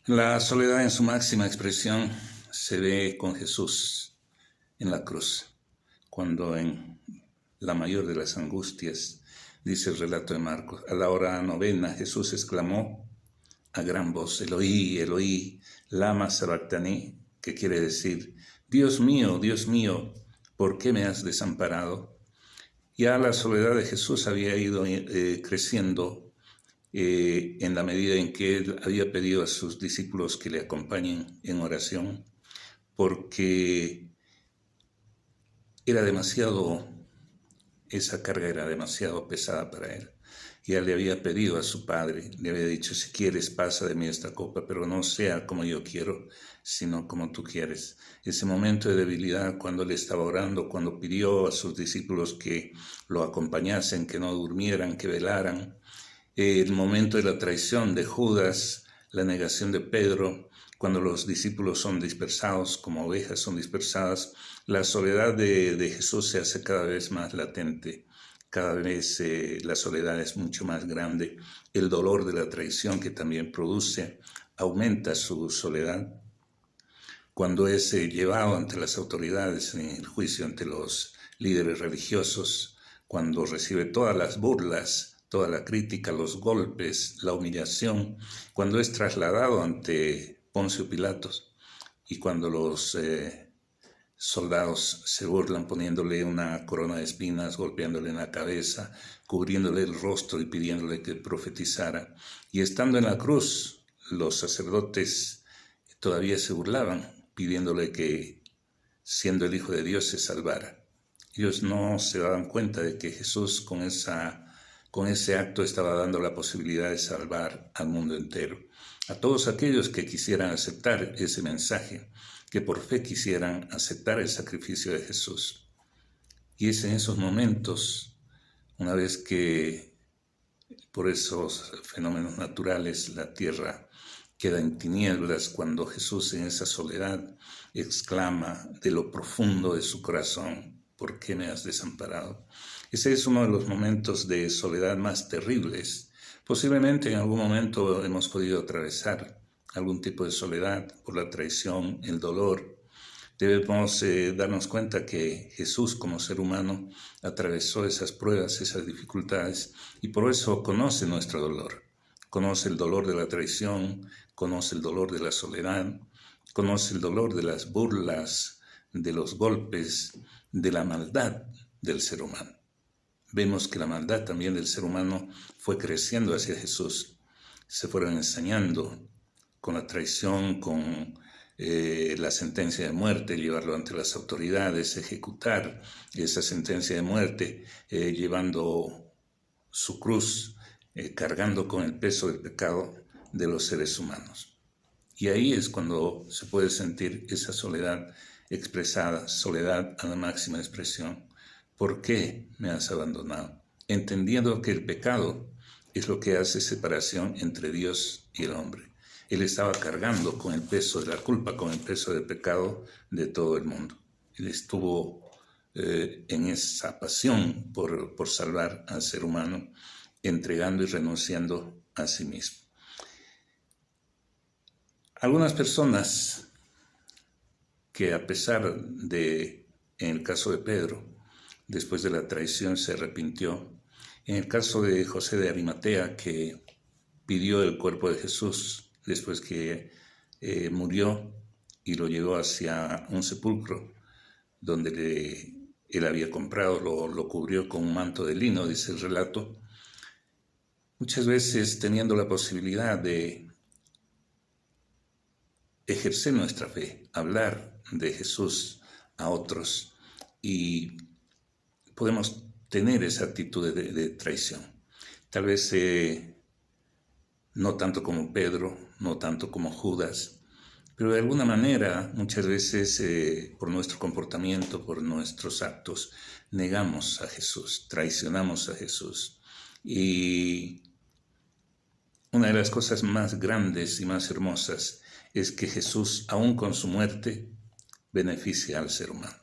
La soledad en su máxima expresión se ve con Jesús en la cruz, cuando en la mayor de las angustias, dice el relato de Marcos, a la hora novena Jesús exclamó a gran voz, Eloí, Eloí, lama sabactani, que quiere decir, Dios mío, ¿por qué me has desamparado? Ya la soledad de Jesús había ido creciendo en la medida en que él había pedido a sus discípulos que le acompañen en oración, porque esa carga era demasiado pesada para él. Ya le había pedido a su padre, le había dicho, si quieres pasa de mí esta copa, pero no sea como yo quiero, sino como tú quieres. Ese momento de debilidad, cuando él estaba orando, cuando pidió a sus discípulos que lo acompañasen, que no durmieran, que velaran, el momento de la traición de Judas, la negación de Pedro, cuando los discípulos son dispersados, como ovejas son dispersadas, la soledad de Jesús se hace cada vez más latente. Cada vez la soledad es mucho más grande. El dolor de la traición que también produce aumenta su soledad. Cuando es llevado ante las autoridades en el juicio, ante los líderes religiosos, cuando recibe todas las burlas, toda la crítica, los golpes, la humillación, cuando es trasladado ante Poncio Pilatos y cuando los soldados se burlan poniéndole una corona de espinas, golpeándole en la cabeza, cubriéndole el rostro y pidiéndole que profetizara. Y estando en la cruz, los sacerdotes todavía se burlaban, pidiéndole que, siendo el Hijo de Dios, se salvara. Ellos no se daban cuenta de que Jesús con ese acto estaba dando la posibilidad de salvar al mundo entero. A todos aquellos que quisieran aceptar ese mensaje, que por fe quisieran aceptar el sacrificio de Jesús. Y es en esos momentos, una vez que por esos fenómenos naturales la tierra queda en tinieblas, cuando Jesús en esa soledad exclama de lo profundo de su corazón, ¿por qué me has desamparado? Ese es uno de los momentos de soledad más terribles. Posiblemente en algún momento hemos podido atravesar algún tipo de soledad por la traición, el dolor. Debemos darnos cuenta que Jesús como ser humano atravesó esas pruebas, esas dificultades, y por eso conoce nuestro dolor. Conoce el dolor de la traición, conoce el dolor de la soledad, conoce el dolor de las burlas, de los golpes, de la maldad del ser humano. Vemos que la maldad también del ser humano fue creciendo hacia Jesús. Se fueron ensañando con la traición, con la sentencia de muerte, llevarlo ante las autoridades, ejecutar esa sentencia de muerte, llevando su cruz, cargando con el peso del pecado de los seres humanos. Y ahí es cuando se puede sentir esa soledad expresada, soledad a la máxima expresión. ¿Por qué me has abandonado? Entendiendo que el pecado es lo que hace separación entre Dios y el hombre. Él estaba cargando con el peso de la culpa, con el peso del pecado de todo el mundo. Él estuvo en esa pasión por salvar al ser humano, entregando y renunciando a sí mismo. Algunas personas que a pesar de, en el caso de Pedro, después de la traición se arrepintió. En el caso de José de Arimatea, que pidió el cuerpo de Jesús después que murió y lo llevó hacia un sepulcro donde él había comprado, lo cubrió con un manto de lino, dice el relato. Muchas veces teniendo la posibilidad de ejercer nuestra fe, hablar de Jesús a otros, y podemos tener esa actitud de traición. Tal vez no tanto como Pedro, no tanto como Judas, pero de alguna manera, muchas veces por nuestro comportamiento, por nuestros actos, negamos a Jesús, traicionamos a Jesús. Y una de las cosas más grandes y más hermosas es que Jesús, aún con su muerte, beneficia al ser humano.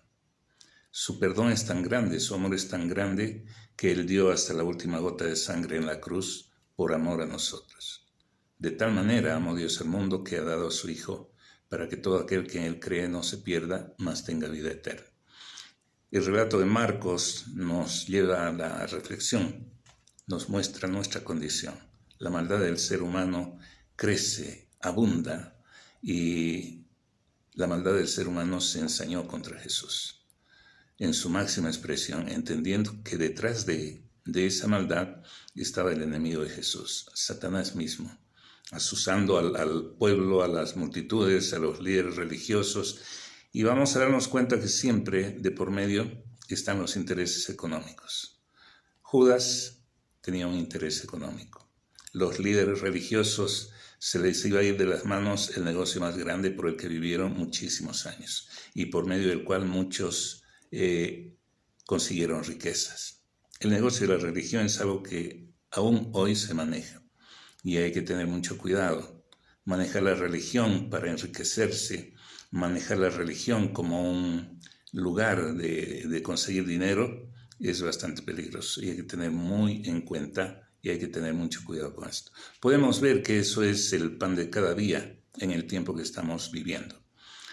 Su perdón es tan grande, su amor es tan grande, que Él dio hasta la última gota de sangre en la cruz por amor a nosotros. De tal manera amó Dios al mundo que ha dado a su Hijo, para que todo aquel que en él cree no se pierda, mas tenga vida eterna. El relato de Marcos nos lleva a la reflexión, nos muestra nuestra condición. La maldad del ser humano crece, abunda, y la maldad del ser humano se ensañó contra Jesús en su máxima expresión, entendiendo que detrás de esa maldad estaba el enemigo de Jesús, Satanás mismo, asusando al pueblo, a las multitudes, a los líderes religiosos, y vamos a darnos cuenta que siempre de por medio están los intereses económicos. Judas tenía un interés económico. Los líderes religiosos se les iba a ir de las manos el negocio más grande por el que vivieron muchísimos años y por medio del cual muchos consiguieron riquezas. El negocio de la religión es algo que aún hoy se maneja y hay que tener mucho cuidado. Manejar la religión para enriquecerse, manejar la religión como un lugar de conseguir dinero es bastante peligroso y hay que tener muy en cuenta y hay que tener mucho cuidado con esto. Podemos ver que eso es el pan de cada día en el tiempo que estamos viviendo.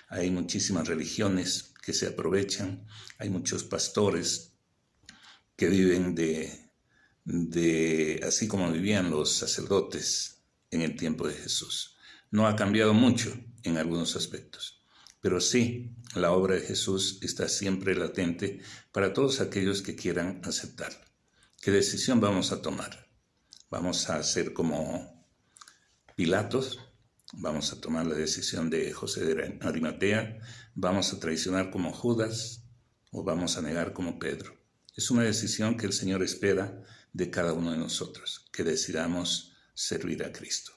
Hay muchísimas religiones que se aprovechan, hay muchos pastores que viven así como vivían los sacerdotes en el tiempo de Jesús. No ha cambiado mucho en algunos aspectos, pero sí, la obra de Jesús está siempre latente para todos aquellos que quieran aceptarlo. ¿Qué decisión vamos a tomar? ¿Vamos a hacer como Pilatos? ¿Vamos a tomar la decisión de José de Arimatea? ¿Vamos a traicionar como Judas? ¿O vamos a negar como Pedro? Es una decisión que el Señor espera de cada uno de nosotros, que decidamos servir a Cristo.